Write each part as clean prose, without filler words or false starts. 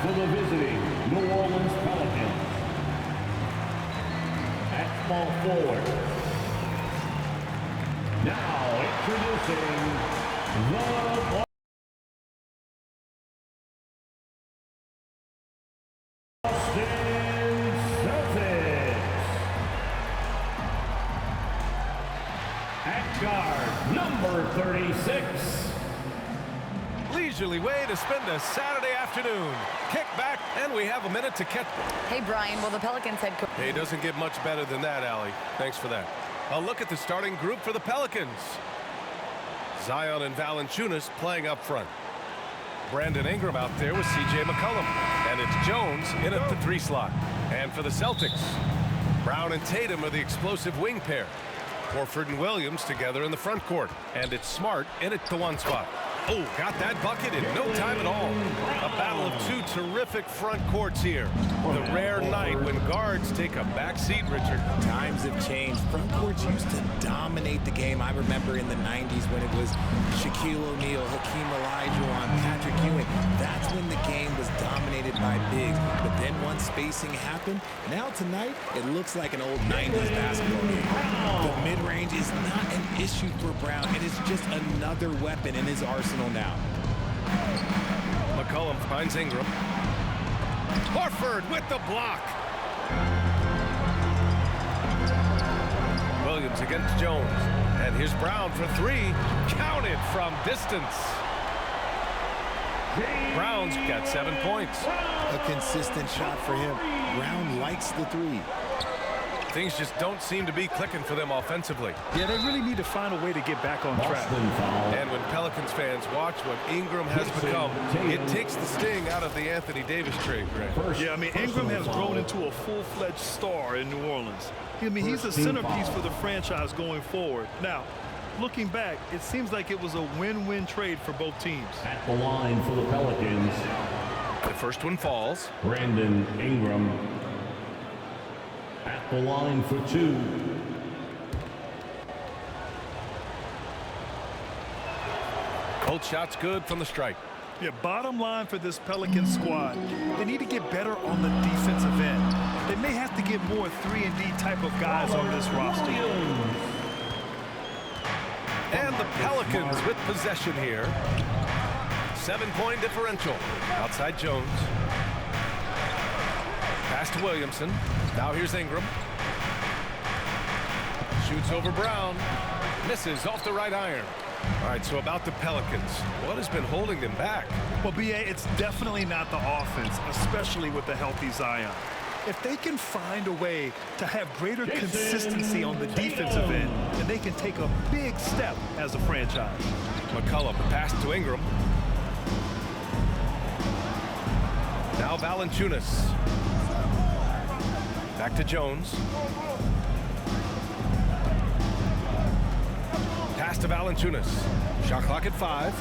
for the visiting New Orleans Pelicans. At small forward. Now introducing the Celtics. At guard, number 36. Leisurely way to spend a Saturday afternoon. Kick back, and we have a minute to catch. Hey, Brian, will the Pelicans head coach? Hey, it doesn't get much better than that, Allie. Thanks for that. A look at the starting group for the Pelicans. Zion and Valanciunas playing up front. Brandon Ingram out there with C.J. McCollum. And it's Jones in at the 3 slot. And for the Celtics, Brown and Tatum are the explosive wing pair. Horford and Williams together in the front court. And it's Smart in at the 1 spot. Oh, got that bucket in no time at all. A battle of 2 terrific front courts here. The rare night when guards take a back seat, Richard. Times have changed. Front courts used to dominate the game. I remember in the 90s when it was Shaquille O'Neal, Hakeem Olajuwon, Patrick Ewing. That's when the game was dominated by bigs. But then once spacing happened, now tonight it looks like an old 90s basketball game. The mid-range is not an issue for Brown. It is just another weapon in his arsenal now. McCollum finds Ingram. Horford with the block. Williams against Jones. And here's Brown for 3. Counted from distance. Brown's got 7 points. A consistent shot for him. Brown likes the 3. Things just don't seem to be clicking for them offensively. Yeah, they really need to find a way to get back on track. And when Pelicans fans watch what Ingram has become, it takes the sting out of the Anthony Davis trade, Greg. Yeah, I mean, Ingram has grown into a full-fledged star in New Orleans. I mean, he's a centerpiece for the franchise going forward. Now, looking back, it seems like it was a win-win trade for both teams. At the line for the Pelicans. The first one falls. Brandon Ingram. At the line for 2. Both shots good from the stripe. Yeah, bottom line for this Pelicans squad, they need to get better on the defensive end. They may have to get more 3-and-D type of guys on this roster. And the Pelicans with possession here. 7-point differential. Outside Jones. Pass to Williamson. Now here's Ingram. Shoots over Brown. Misses off the right iron. All right, so about the Pelicans. What has been holding them back? Well, B.A., it's definitely not the offense, especially with the healthy Zion. If they can find a way to have greater consistency on the defensive end, then they can take a big step as a franchise. McCollum, pass to Ingram. Now Valanciunas. Back to Jones. Pass to Valanciunas. Shot clock at 5.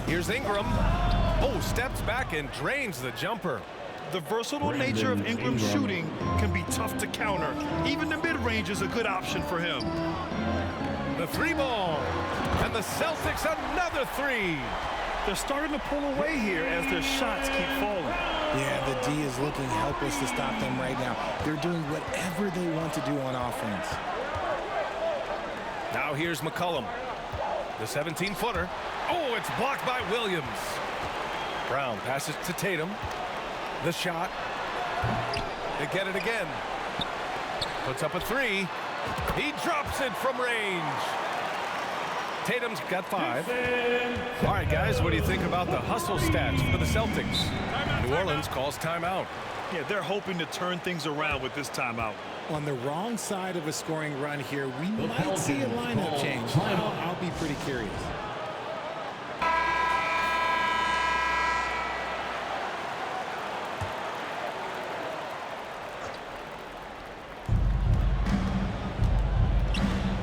Here's Ingram. Oh, steps back and drains the jumper. The versatile nature of Ingram's shooting can be tough to counter. Even the mid-range is a good option for him. The 3-ball. And the Celtics another 3. They're starting to pull away here as their shots keep falling. Yeah, the D is looking helpless to stop them right now. They're doing whatever they want to do on offense. Now here's McCollum. The 17-footer. Oh, it's blocked by Williams. Brown passes to Tatum. The shot. They get it again. Puts up a 3. He drops it from range. Tatum's got 5. All right, guys, what do you think about the hustle stats for the Celtics? New Orleans calls timeout. Yeah, they're hoping to turn things around with this timeout. On the wrong side of a scoring run here, we might see a lineup change. I'll be pretty curious.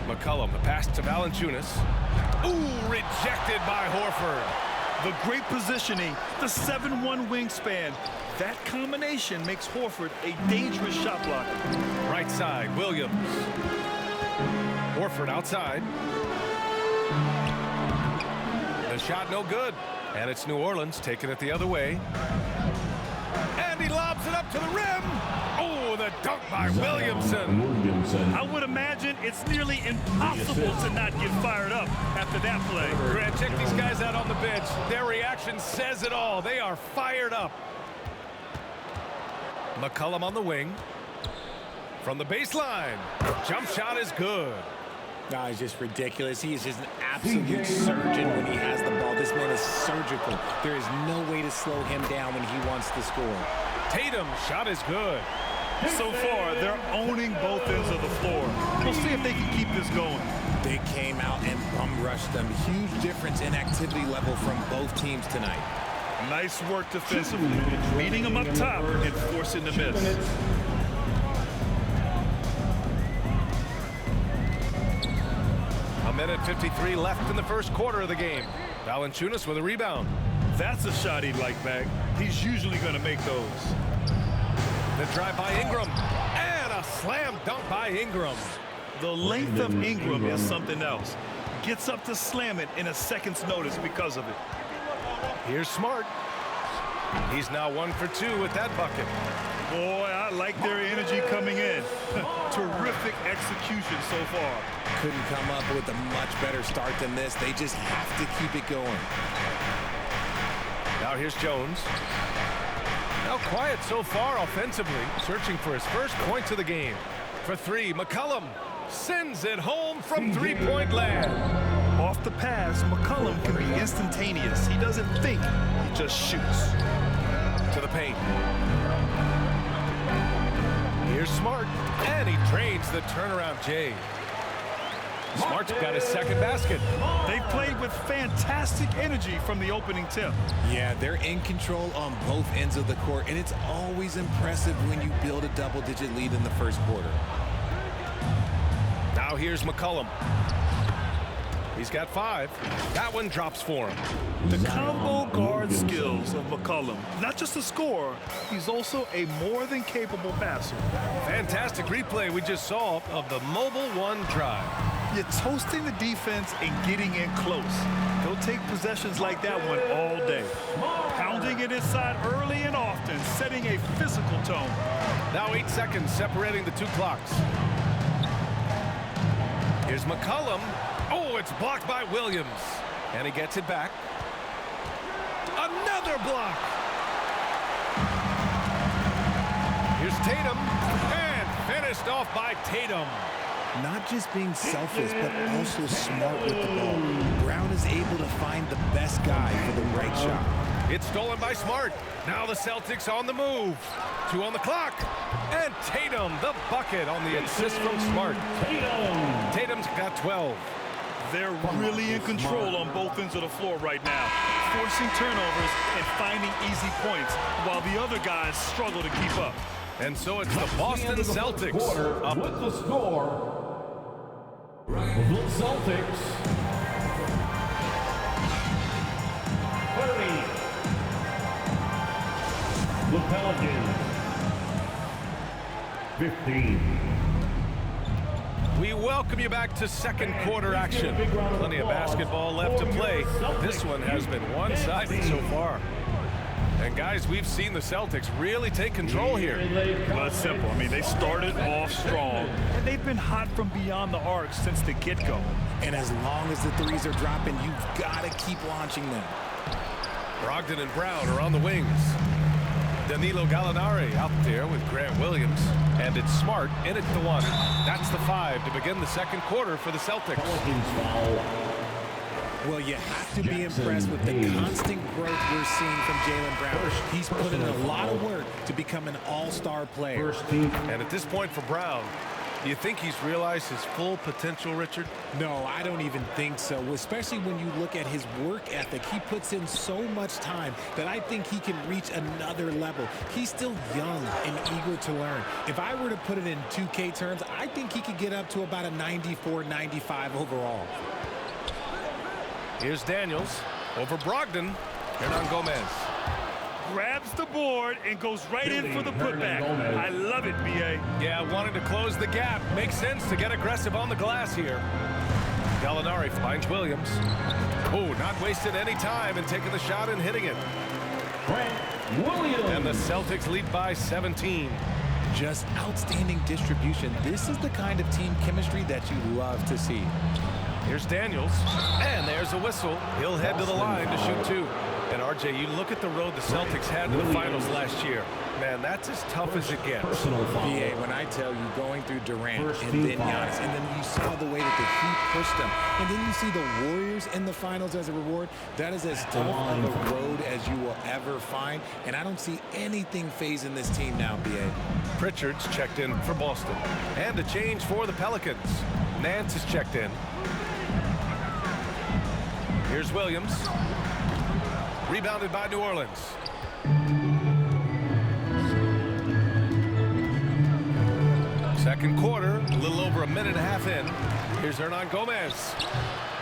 McCollum, the pass to Valanciunas. Ooh, rejected by Horford. The great positioning, the 7-1 wingspan. That combination makes Horford a dangerous shot blocker. Right side, Williams. Horford outside. The shot no good. And it's New Orleans taking it the other way. And he lobs it up to the rim. Oh, the dunk by Williamson. I would imagine it's nearly impossible to not get fired up after that play. Grant, check these guys out on the bench. Their reaction says it all. They are fired up. McCollum on the wing. From the baseline. Jump shot is good. No, it's just ridiculous. He is just an absolute surgeon when he has the ball. This man is surgical. There is no way to slow him down when he wants to score. Tatum, shot is good. So far, they're owning both ends of the floor. We'll see if they can keep this going. They came out and bum rushed them. Huge difference in activity level from both teams tonight. Nice work defensively, beating them up top and forcing the miss. A minute 53 left in the first quarter of the game. Valanciunas with a rebound. That's a shot he'd like back. He's usually going to make those. The drive by Ingram. And a slam dunk by Ingram. The length of Ingram is something else. Gets up to slam it in a second's notice because of it. Here's Smart. He's now 1 for 2 with that bucket. Boy, I like their energy coming in. Terrific execution so far. Couldn't come up with a much better start than this. They just have to keep it going. Now here's Jones. Now quiet so far offensively, searching for his first points of the game. For three, McCollum sends it home from three-point land. Off the pass, McCollum can be instantaneous. He doesn't think, he just shoots. To the paint. Here's Smart, and he drains the turnaround J. Smart's got his second basket. They played with fantastic energy from the opening tip. Yeah, they're in control on both ends of the court, and it's always impressive when you build a double-digit lead in the first quarter. Now here's McCollum. He's got 5. That one drops for him. The combo guard skills of McCollum. Not just a scorer, he's also a more than capable passer. Fantastic replay we just saw of the mobile one drive. You're toasting the defense and getting in close. He'll take possessions like that one all day. Pounding it inside early and often, setting a physical tone. Now 8 seconds separating the 2 clocks. Here's McCollum. Oh, it's blocked by Williams. And he gets it back. Another block. Here's Tatum. And finished off by Tatum. Not just being selfish, but also smart with the ball. Brown is able to find the best guy for the right shot. It's stolen by Smart. Now the Celtics on the move. 2 on the clock. And Tatum, the bucket on the assist from Smart. Tatum's got 12. They're really in control on both ends of the floor right now, forcing turnovers and finding easy points while the other guys struggle to keep up. And so it's the Boston Celtics up with the score. The Celtics 30. The Pelicans 15. We welcome you back to second quarter action. Plenty of basketball left to play. This one has been one-sided so far. And guys, we've seen the Celtics really take control here. Well, it's simple. I mean, they started off strong, and they've been hot from beyond the arc since the get-go. And as long as the threes are dropping, you've got to keep launching them. Brogdon and Brown are on the wings. Danilo Gallinari out there with Grant Williams. And it's Smart in at the 1. That's the 5 to begin the second quarter for the Celtics. Well, you have to be impressed with the constant growth we're seeing from Jaylen Brown. He's put in a lot of work to become an all-star player. And at this point for Brown, do you think he's realized his full potential, Richard? No, I don't even think so, especially when you look at his work ethic. He puts in so much time that I think he can reach another level. He's still young and eager to learn. If I were to put it in 2K terms, I think he could get up to about a 94, 95 overall. Here's Daniels over Brogdon. Hernan Gomez. Grabs the board and goes right in for the putback. I love it, B.A. Yeah, wanting to close the gap. Makes sense to get aggressive on the glass here. Gallinari finds Williams. Oh, not wasting any time and taking the shot and hitting it. Williams. And the Celtics lead by 17. Just outstanding distribution. This is the kind of team chemistry that you love to see. Here's Daniels, and there's a whistle. He'll head to the line to shoot 2. And RJ, you look at the road the Celtics had to the finals last year. Man, that's as tough as it gets. Personal foul. BA, when I tell you, going through Durant and then foul. Giannis, and then you saw the way that the Heat pushed them, and then you see the Warriors in the finals as a reward, that is as tough of a road as you will ever find, and I don't see anything phasing this team now, BA. Pritchard's checked in for Boston. And a change for the Pelicans. Nance is checked in. Here's Williams. Rebounded by New Orleans. Second quarter, a little over a minute and a half in. Here's Hernan Gomez.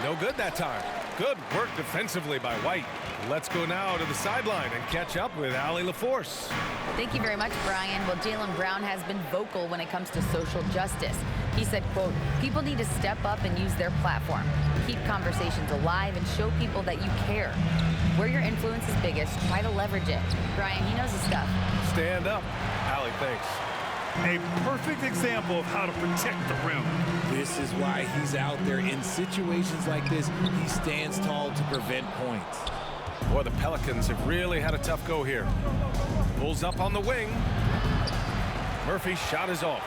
No good that time. Good work defensively by White. Let's go now to the sideline and catch up with Allie LaForce. Thank you very much, Brian. Well, Jaylen Brown has been vocal when it comes to social justice. He said, quote, people need to step up and use their platform. Keep conversations alive and show people that you care. Where your influence is biggest, try to leverage it. Brian, he knows his stuff. Stand up. Allie, thanks. A perfect example of how to protect the rim. This is why he's out there in situations like this. He stands tall to prevent points. Boy, the Pelicans have really had a tough go here. Pulls up on the wing. Murphy's shot is off.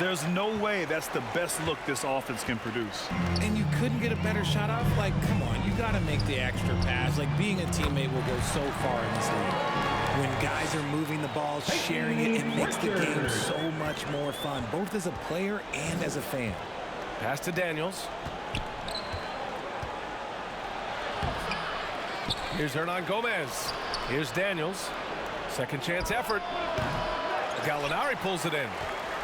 There's no way that's the best look this offense can produce. And you couldn't get a better shot off? Like, come on, you got to make the extra pass. Like, being a teammate will go so far in this league. When guys are moving the ball, sharing it, it makes the game so much more fun, both as a player and as a fan. Pass to Daniels. Here's Hernan Gomez. Here's Daniels. Second chance effort. Gallinari pulls it in.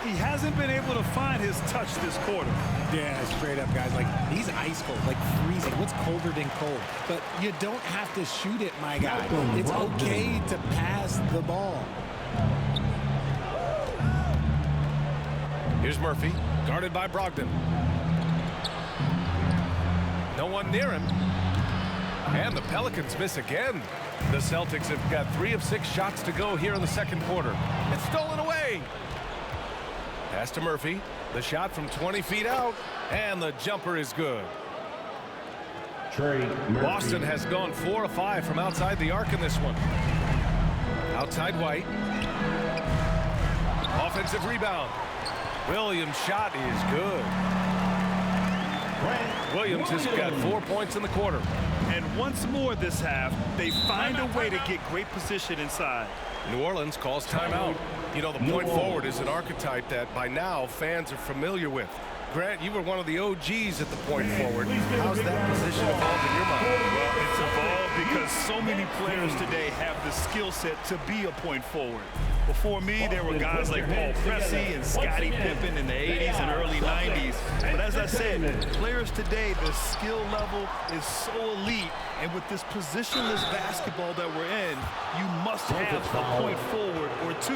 He hasn't been able to find his touch this quarter. Yeah, straight up, guys. Like, he's ice cold, like freezing. What's colder than cold? But you don't have to shoot it, my guy. It's okay to pass the ball. Here's Murphy, guarded by Brogdon. No one near him. And the Pelicans miss again. The Celtics have got 3 of 6 shots to go here in the second quarter. It's stolen away. Pass to Murphy. The shot from 20 feet out. And the jumper is good. Boston has gone 4 of 5 from outside the arc in this one. Outside White. Offensive rebound. Williams' shot is good. Williams has got 4 points in the quarter. And once more this half, they find a way to get great position inside. New Orleans calls timeout. You know, the point forward is an archetype that by now fans are familiar with. Grant, you were one of the OGs at the point forward. How's that position evolved in your mind? Well, it's evolved because so many players today have the skill set to be a point forward. Before me, there were guys like Paul Pressey and Scottie Pippen in the 80s and early 90s. But as I said, players today, the skill level is so elite. And with this positionless basketball that we're in, you must have a point forward or 2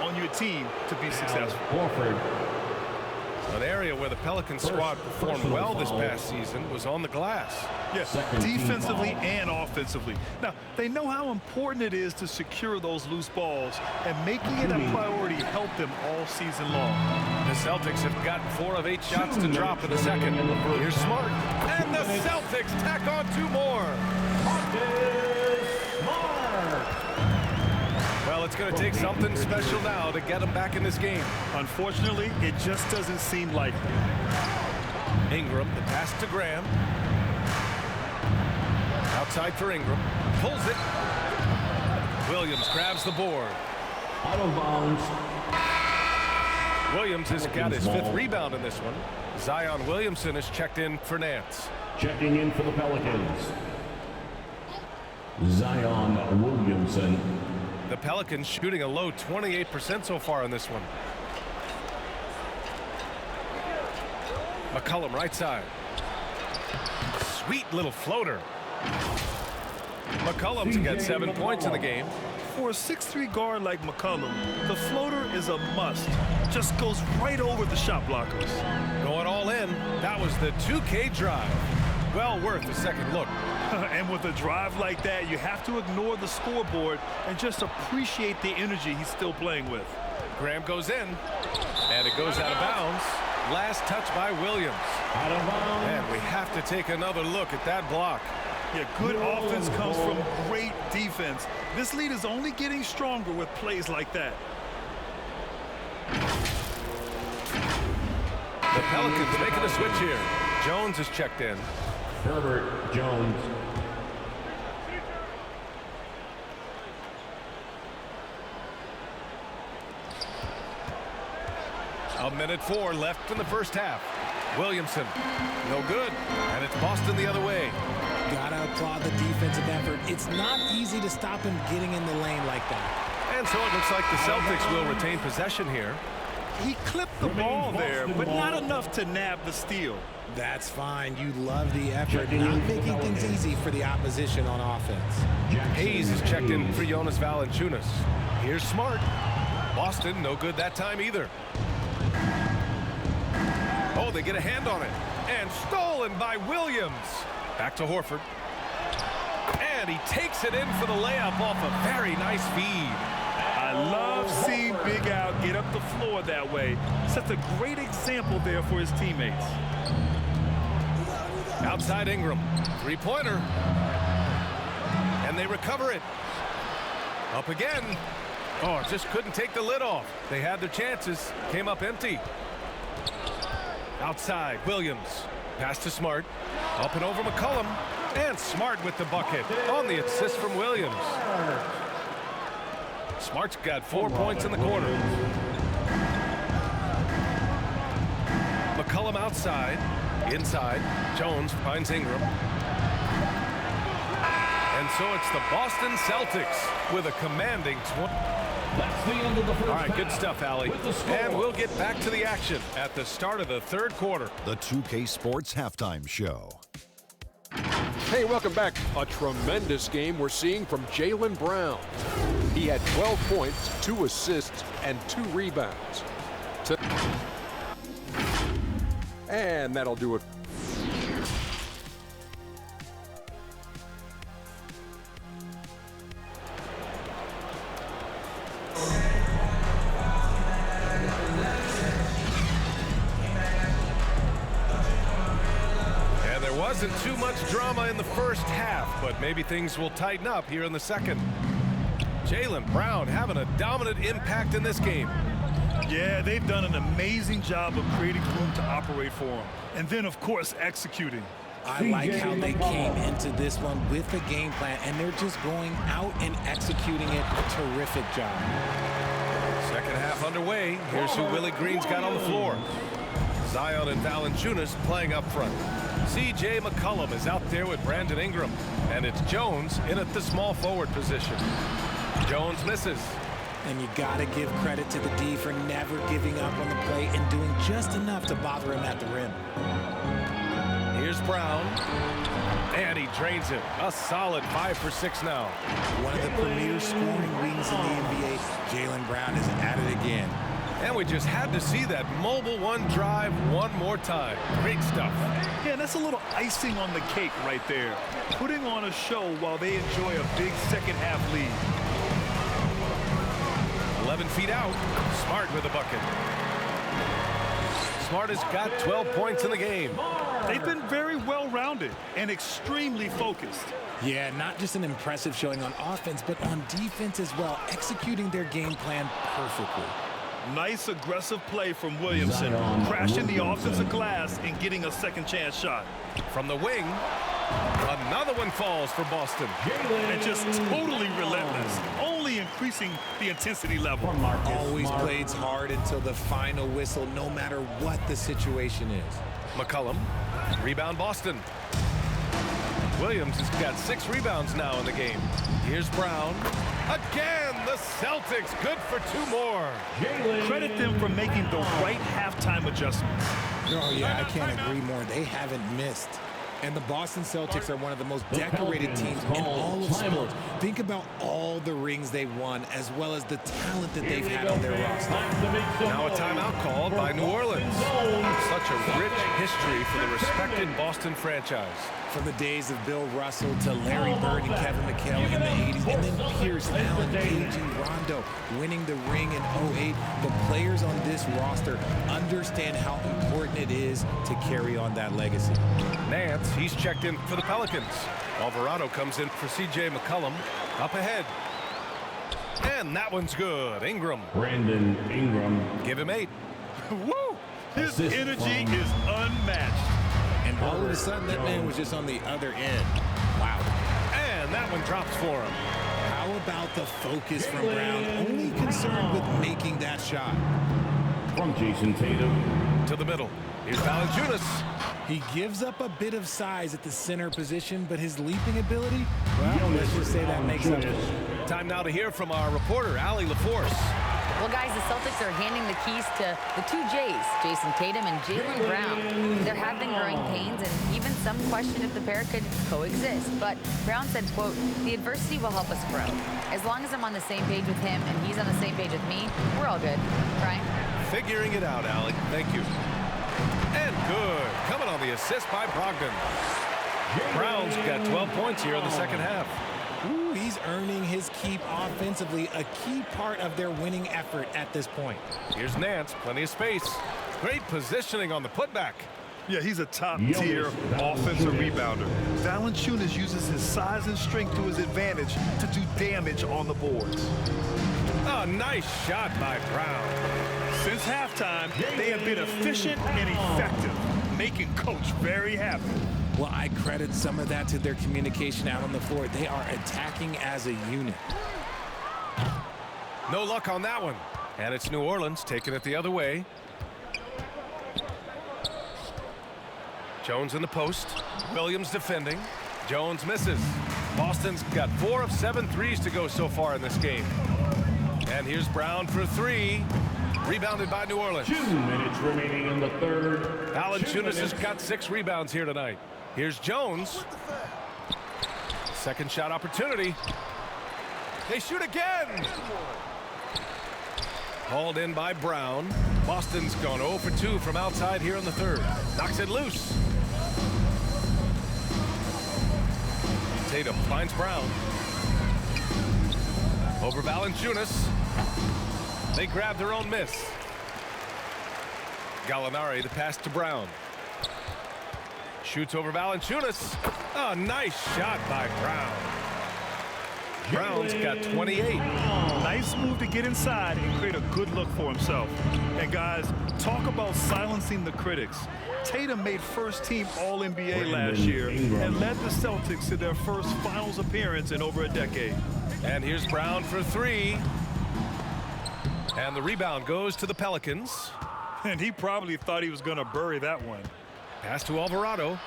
on your team to be successful. An area where the Pelicans squad performed well this past season was on the glass. Yes, defensively and offensively. Now, they know how important it is to secure those loose balls, and making it a priority helped them all season long. The Celtics have gotten 4 of 8 shots to drop in the second. Here's Smart. And the Celtics tack on 2 more. Well, it's going to take something special now to get them back in this game. Unfortunately, it just doesn't seem likely. Ingram, the pass to Graham. Outside for Ingram. Pulls it. Williams grabs the board. Out of bounds. Williams has got his 5th rebound in this one. Zion Williamson is checked in for Nance. Checking in for the Pelicans. Zion Williamson. The Pelicans shooting a low 28% so far in this one. McCollum right side. Sweet little floater. McCollum's got 7 points in the game. For a 6'3" guard like McCollum, the floater is a must. Just goes right over the shot blockers. Going all in. That was the 2K drive. Well worth a second look. And with a drive like that, you have to ignore the scoreboard and just appreciate the energy he's still playing with. Graham goes in, and it goes out of bounds. Last touch by Williams. Out of bounds. And we have to take another look at that block. Yeah, good offense comes from great defense. This lead is only getting stronger with plays like that. The Pelicans making a switch here. Jones is checked in. Herbert Jones. A minute 4 left in the first half. Williamson, no good. And it's Boston the other way. Gotta applaud the defensive effort. It's not easy to stop him getting in the lane like that. And so it looks like the Celtics will retain possession here. He clipped the ball there, but not enough to nab the steal. That's fine. You love the effort. Not making things easy for the opposition on offense. Hayes is checked in for Jonas Valanciunas. Here's Smart. Boston, no good that time either. Oh, they get a hand on it. And stolen by Williams. Back to Horford. And he takes it in for the layup off a very nice feed. I love seeing Big Al get up the floor that way. Sets a great example there for his teammates. Outside Ingram. Three-pointer. And they recover it. Up again. Oh, just couldn't take the lid off. They had their chances. Came up empty. Outside, Williams. Pass to Smart. Up and over McCollum. And Smart with the bucket on the assist from Williams. Smart's got 4 points in the quarter. McCollum outside. Inside. Jones finds Ingram. And so it's the Boston Celtics with a commanding 20. That's the end of the first. All right, good stuff, Allie. And we'll get back to the action at the start of the third quarter. The 2K Sports Halftime Show. Hey, welcome back. A tremendous game we're seeing from Jaylen Brown. He had 12 points, 2 assists, and 2 rebounds. And that'll do it. Wasn't too much drama in the first half, but maybe things will tighten up here in the second. Jaylen Brown having a dominant impact in this game. Yeah, they've done an amazing job of creating room to operate for him. And then, of course, executing. I like how they came into this one with a game plan, and they're just going out and executing it. Terrific job. Second half underway. Here's who Willie Green's got on the floor. Zion and Valanciunas playing up front. C.J. McCollum is out there with Brandon Ingram. And it's Jones in at the small forward position. Jones misses. And you got to give credit to the D for never giving up on the play and doing just enough to bother him at the rim. Here's Brown. And he drains it. A solid 5 for 6 now. One of the premier scoring wings in the NBA. Jaylen Brown is at it again. And we just had to see that mobile one drive one more time. Great stuff. Yeah, that's a little icing on the cake right there. Putting on a show while they enjoy a big second half lead. 11 feet out. Smart with a bucket. Smart has got 12 points in the game. They've been very well-rounded and extremely focused. Yeah, not just an impressive showing on offense, but on defense as well, executing their game plan perfectly. Nice aggressive play from Williamson, crashing the offensive glass and getting a second chance shot. From the wing, another one falls for Boston. And just totally relentless, only increasing the intensity level. Always plays hard until the final whistle, no matter what the situation is. McCollum, rebound Boston. Williams has got 6 rebounds now in the game. Here's Brown. Again, the Celtics good for 2 more. Credit them for making the right halftime adjustments. Oh, yeah, I can't agree more. They haven't missed. And the Boston Celtics are one of the most decorated teams in all of sports. Think about all the rings they've won, as well as the talent that they've had on their roster. Now a timeout called by New Orleans. Such a rich history for the respected Boston franchise. From the days of Bill Russell to Larry Bird and Kevin McHale in the 80s, and then Pierce, Allen, Page, and Rondo winning the ring in 08. The players on this roster understand how important it is to carry on that legacy. Nance, he's checked in for the Pelicans. Alvarado comes in for C.J. McCollum. Up ahead. And that one's good. Ingram. Brandon Ingram. Give him 8. Woo! His Assist energy from- is unmatched. And all of a sudden, that man was just on the other end. Wow. And that one drops for him. How about the focus from Brown? Only concerned with making that shot. From Jason Tatum. To the middle. Here's Valanciunas. He gives up a bit of size at the center position, but his leaping ability, well, let's just say that makes up for it. Time now to hear from our reporter, Allie LaForce. Well, guys, the Celtics are handing the keys to the two J's, Jason Tatum and Jaylen Brown. There have been growing pains, and even some question if the pair could coexist. But Brown said, quote, "The adversity will help us grow. As long as I'm on the same page with him and he's on the same page with me, we're all good." Right? Figuring it out, Allie. Thank you. And good. Coming on the assist by Brogdon. Brown's got 12 points here in the second half. Ooh, he's earning his keep offensively, a key part of their winning effort at this point. Here's Nance, plenty of space. Great positioning on the putback. Yeah, he's a top-tier offensive rebounder. Valanciunas uses his size and strength to his advantage to do damage on the boards. Oh, nice shot by Brown. Since halftime, they have been efficient and effective, making Coach very happy. Well, I credit some of that to their communication out on the floor. They are attacking as a unit. No luck on that one. And it's New Orleans taking it the other way. Jones in the post. Williams defending. Jones misses. Boston's got 4 of 7 threes to go so far in this game. And here's Brown for 3. Rebounded by New Orleans. 2 minutes remaining in the third. Valanciunas has got 6 rebounds here tonight. Here's Jones. Second shot opportunity. They shoot again. Hauled in by Brown. Boston's gone 0 for 2 from outside here in the third. Knocks it loose. Tatum finds Brown. Over Valanciunas. They grab their own miss. Gallinari the pass to Brown. Shoots over Valanciunas. Oh, nice shot by Brown. Brown's got 28. Nice move to get inside and create a good look for himself. And guys, talk about silencing the critics. Tatum made first-team All-NBA last year and led the Celtics to their first finals appearance in over a decade. And here's Brown for 3. And the rebound goes to the Pelicans. And he probably thought he was going to bury that one. Pass to Alvarado.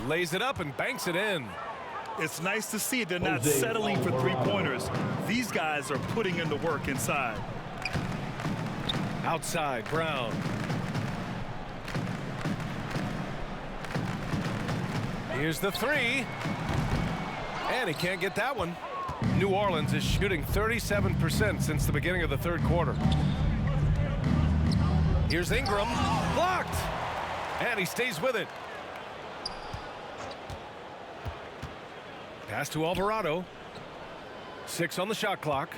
Lays it up and banks it in. It's nice to see they're not settling for three-pointers. These guys are putting in the work inside. Outside, Brown. Here's the 3. And he can't get that one. New Orleans is shooting 37% since the beginning of the third quarter. Here's Ingram. Blocked. And he stays with it. Pass to Alvarado. 6 on the shot clock.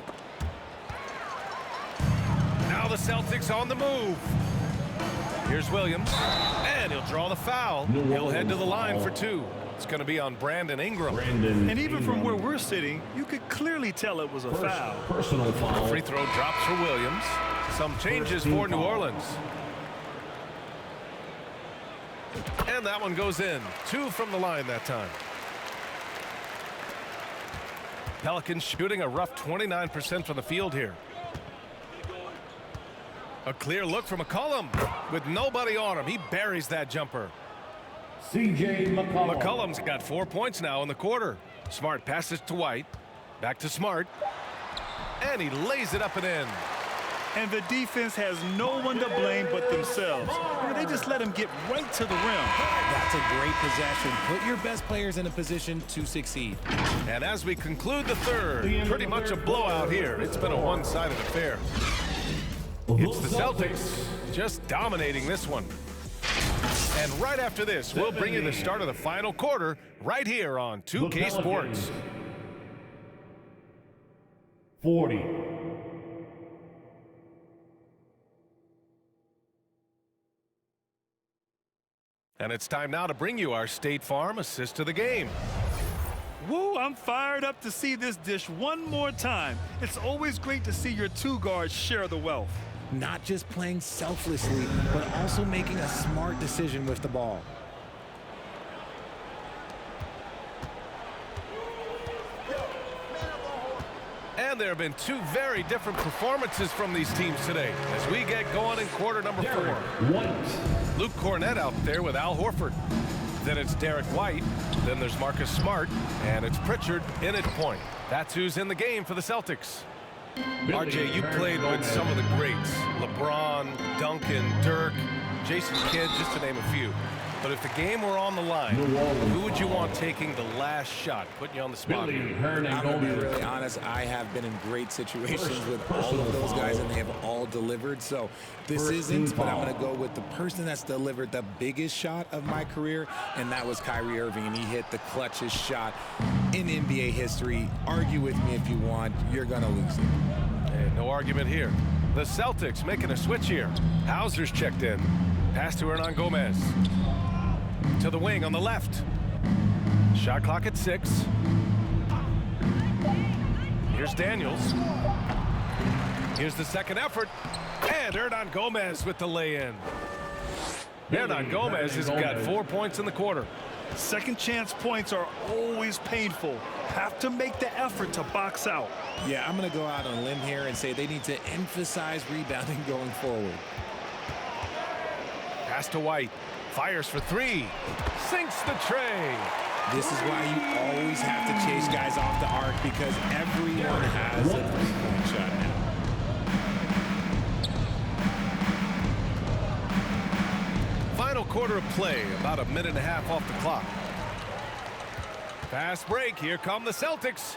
Now the Celtics on the move. Here's Williams. And he'll draw the foul. He'll head to the line for 2. It's going to be on Brandon Ingram. And even from where we're sitting, you could clearly tell it was a foul. Personal foul. Free throw drops for Williams. Some changes for New Orleans. And that one goes in. 2 from the line that time. Pelicans shooting a rough 29% from the field here. A clear look from McCollum with nobody on him. He buries that jumper. C.J. McCollum. McCollum's got 4 points now in the quarter. Smart passes to White. Back to Smart. And he lays it up and in. And the defense has no one to blame but themselves. They just let him get right to the rim. That's a great possession. Put your best players in a position to succeed. And as we conclude the third, pretty much a blowout here. It's been a one-sided affair. It's the Celtics just dominating this one. And right after this, we'll bring you the start of the final quarter right here on 2K Sports. 40. And it's time now to bring you our State Farm assist to the game. Woo, I'm fired up to see this dish one more time. It's always great to see your two guards share the wealth. Not just playing selflessly, but also making a smart decision with the ball. And there have been two very different performances from these teams today as we get going in quarter number 4. Luke Cornett out there with Al Horford. Then it's Derek White. Then there's Marcus Smart. And it's Pritchard in at point. That's who's in the game for the Celtics. RJ, you played with some of the greats. LeBron, Duncan, Dirk, Jason Kidd, just to name a few. But if the game were on the line, who would you want taking the last shot? Putting you on the spot here. I'm going to be really honest. I have been in great situations with all of those guys, and they have all delivered. So this isn't, but I'm going to go with the person that's delivered the biggest shot of my career, and that was Kyrie Irving, and he hit the clutchest shot in NBA history. Argue with me if you want. You're going to lose it. Hey, no argument here. The Celtics making a switch here. Hauser's checked in. Pass to Hernan Gomez. To the wing on the left. Shot clock at 6. Here's Daniels. Here's the second effort. And Hernan Gomez with the lay-in. Hernan Gomez has got 4 points in the quarter. Second chance points are always painful. Have to make the effort to box out. Yeah, I'm going to go out on a limb here and say they need to emphasize rebounding going forward. Pass to White. Fires for 3. Sinks the tray. This is why you always have to chase guys off the arc, because everyone has a three-point shot now. Final quarter of play, about a minute and a half off the clock. Fast break. Here come the Celtics.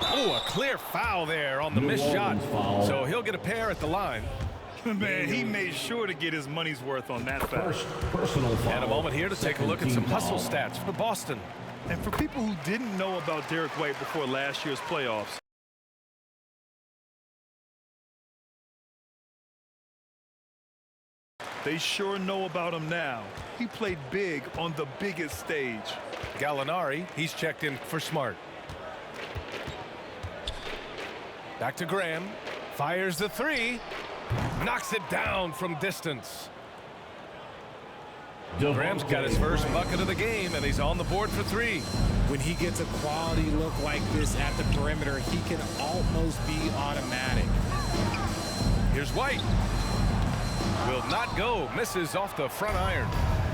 Oh, a clear foul there on the missed shot. So he'll get a pair at the line. Man, he made sure to get his money's worth on that foul. Personal foul. And a moment here to take a look at some hustle stats for Boston. And for people who didn't know about Derek White before last year's playoffs, they sure know about him now. He played big on the biggest stage. Gallinari, he's checked in for Smart. Back to Graham. Fires the 3. Knocks it down from distance. Graham's got his first bucket of the game, and he's on the board for 3. When he gets a quality look like this at the perimeter, he can almost be automatic. Here's White. Will not go. Misses off the front iron.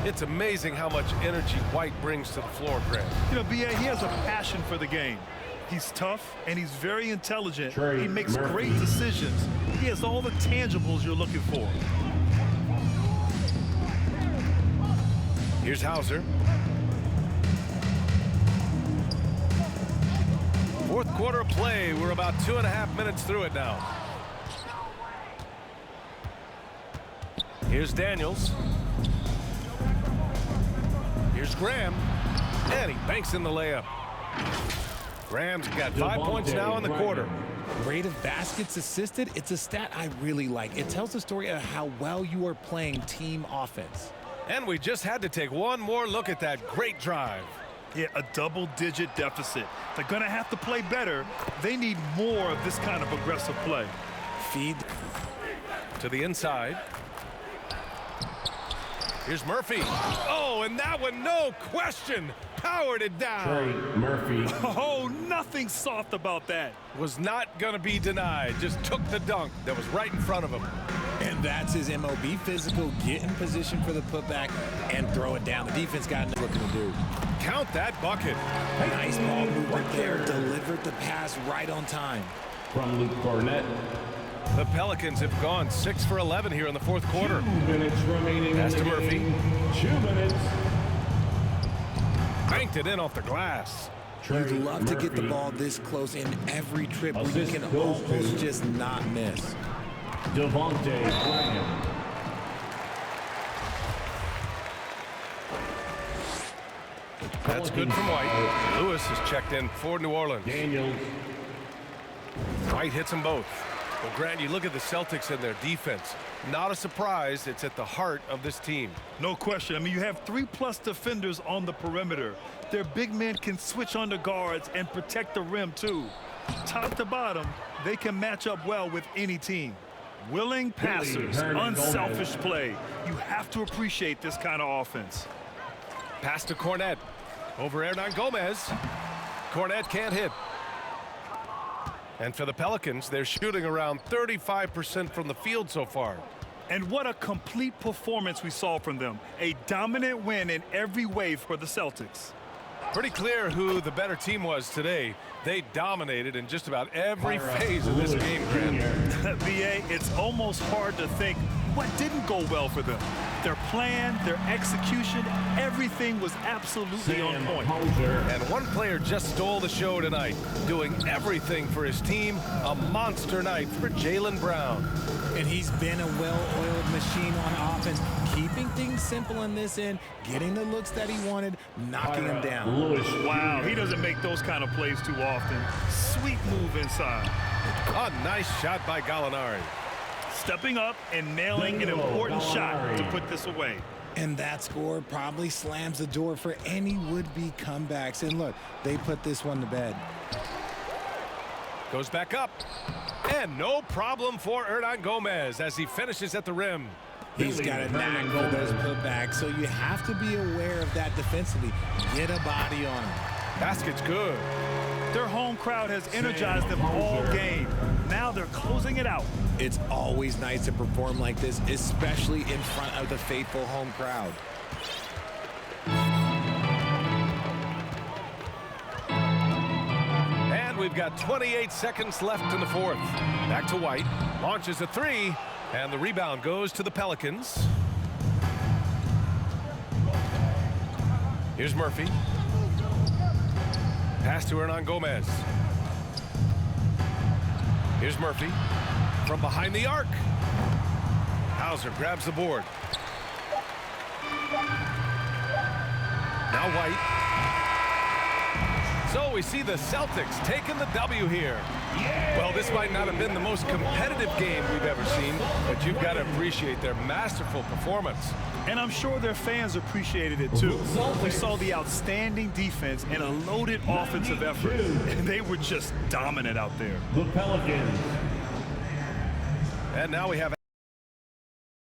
It's amazing how much energy White brings to the floor, Graham. You know, B.A., he has a passion for the game. He's tough, and he's very intelligent. He makes great decisions. He has all the tangibles you're looking for. Here's Hauser. Fourth quarter of play. We're about 2.5 minutes through it now. Here's Daniels. Here's Graham. And he banks in the layup. Graham's got 5 points now in the quarter. Rate of baskets assisted, it's a stat I really like. It tells the story of how well you are playing team offense. And we just had to take one more look at that great drive. Yeah, a double-digit deficit. They're going to have to play better. They need more of this kind of aggressive play. Feed to the inside. Here's Murphy. Oh, and that one, no question, powered it down. Murphy. Oh, nothing soft about that. Was not going to be denied. Just took the dunk that was right in front of him. And that's his MO. Be physical, get in position for the putback, and throw it down. The defense got nothing to do. Count that bucket. Nice ball movement there. Delivered the pass right on time. From Luke Cornett. The Pelicans have gone 6 for 11 here in the fourth quarter. 2 minutes remaining. Pass in to the Murphy. game. 2 minutes. Banked it in off the glass. You'd love to get the ball this close in every trip where you can almost just not miss. Devontae Bryant. That's good from White. Lewis has checked in for New Orleans. Daniels. White hits them both. Well, Grant, you look at the Celtics and their defense. Not a surprise. It's at the heart of this team. No question. I mean, you have 3+ defenders on the perimeter. Their big men can switch on the guards and protect the rim, too. Top to bottom, they can match up well with any team. Willing passers, unselfish play. You have to appreciate this kind of offense. Pass to Cornet. Over Hernan Gomez. Cornet can't hit. And for the Pelicans, they're shooting around 35% from the field so far. And what a complete performance we saw from them. A dominant win in every way for the Celtics. Pretty clear who the better team was today. They dominated in just about every phase of this game, Grant. VA, it's almost hard to think what didn't go well for them. Their plan, their execution, everything was absolutely on point. And one player just stole the show tonight, doing everything for his team. A monster night for Jaylen Brown. And he's been a well-oiled machine on offense, keeping things simple in this end, getting the looks that he wanted, knocking him down. Wow, he doesn't make those kind of plays too often. Sweet move inside. A nice shot by Gallinari. Stepping up and nailing an important shot to put this away. And that score probably slams the door for any would-be comebacks. And look, they put this one to bed. Goes back up. And no problem for Hernan Gomez as he finishes at the rim. He's got a knack for those putbacks, so you have to be aware of that defensively. Get a body on him. Basket's good. Their home crowd has energized them all game. Now they're closing it out. It's always nice to perform like this, especially in front of the faithful home crowd. And we've got 28 seconds left in the fourth. Back to White. Launches a three. And the rebound goes to the Pelicans. Here's Murphy. Pass to Hernan Gomez. Here's Murphy from behind the arc. Hauser grabs the board. Now White. So we see the Celtics taking the W here. Well, this might not have been the most competitive game we've ever seen, but you've got to appreciate their masterful performance. And I'm sure their fans appreciated it too. We saw the outstanding defense and a loaded offensive effort. And they were just dominant out there. The Pelicans. And now we have